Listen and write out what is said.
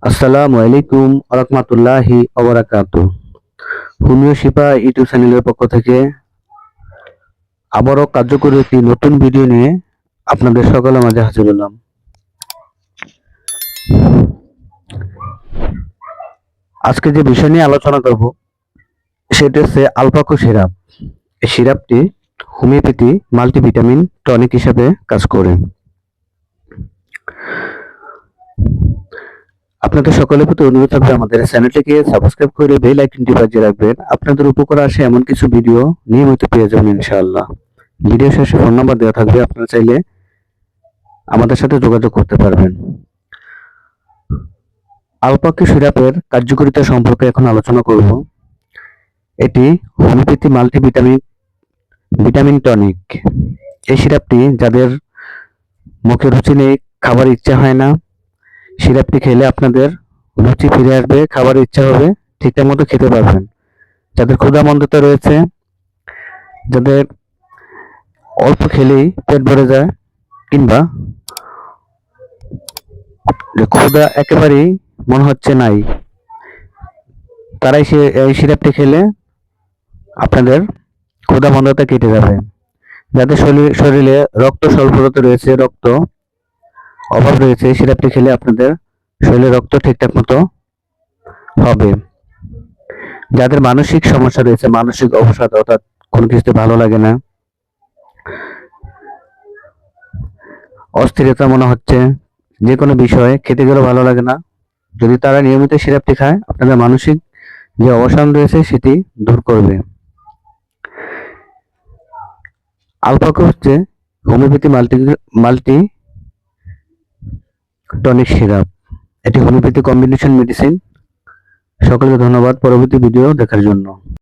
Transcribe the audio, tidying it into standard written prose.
আসসালামু আলাইকুম রাহমাতুল্লাহি ওয়া বারাকাতুহু। হোমিও শিফা ইউটিউব চ্যানেলের পক্ষ থেকে আবারও কার্যকরী একটি নতুন ভিডিও নিয়ে আপনাদের সকলের মাঝে হাজির হলাম। আজকে যে বিষয় নিয়ে আলোচনা করব সেটা হচ্ছে আলফাকো সিরাপ। এই সিরাপটি হোমিওপ্যাথি মাল্টিভিটামিন টনিক হিসেবে কাজ করে। আপনাদের সকলের প্রতি অনুরোধ থাকবে আমাদের চ্যানেলটিকে সাবস্ক্রাইব করে বেল আইকনটি বাজিয়ে রাখবেন। আপনাদের উপকার আসে এমন কিছু ভিডিও নিয়মিত পেয়ে যাবেন ইনশাআল্লাহ। ভিডিও শেষে ফোন নাম্বার দেওয়া থাকবে, আপনারা চাইলে আমাদের সাথে যোগাযোগ করতে পারবেন। আলফাকো সিরাপের কার্যকারিতা সম্পর্কে এখন আলোচনা করব। এটি হোমিওপ্যাথি ভিটামিন টনিক। এই সিরাপটি যাদের মুখে রুচি নেই, খাবার ইচ্ছা হয় না, সিরাপটি খেলে আপনাদের রুচি ফিরে আসবে, খাবার ইচ্ছা হবে, ঠিকঠাক মতো খেতে পারবেন। যাদের ক্ষুধামন্দতা রয়েছে, যাদের অল্প খেলেই পেট ভরে যায়, কিংবা ক্ষুধা একেবারেই মনে হচ্ছে নাই, তারাই এই সিরাপটি খেলে আপনাদের ক্ষুধামন্দতা কেটে যাবে। যাদের শরীরে রক্ত স্বল্পতা রয়েছে, রক্ত অভাব রয়েছে, সিরাপটি খেলে আপনাদের শরীরে রক্ত ঠিকঠাক মতো হবে। যাদের মানসিক সমস্যা রয়েছে, মানসিক অবসাদ, অর্থাৎ কোনো কিছুতে ভালো লাগে না, অস্থিরতা মনে হচ্ছে, যে কোনো বিষয়ে খেতে গেলেও ভালো লাগে না, যদি তারা নিয়মিত সিরাপটি খায়, আপনাদের মানসিক যে অবসাদ রয়েছে সেটি দূর করবে। আলফাকো হচ্ছে হোমিওপ্যাথি মাল্টি টনিক সিরাপ। এটি হোমিওপ্যাথি কম্বিনেশন মেডিসিন। সকলকে ধন্যবাদ পরবর্তী ভিডিও দেখার জন্য।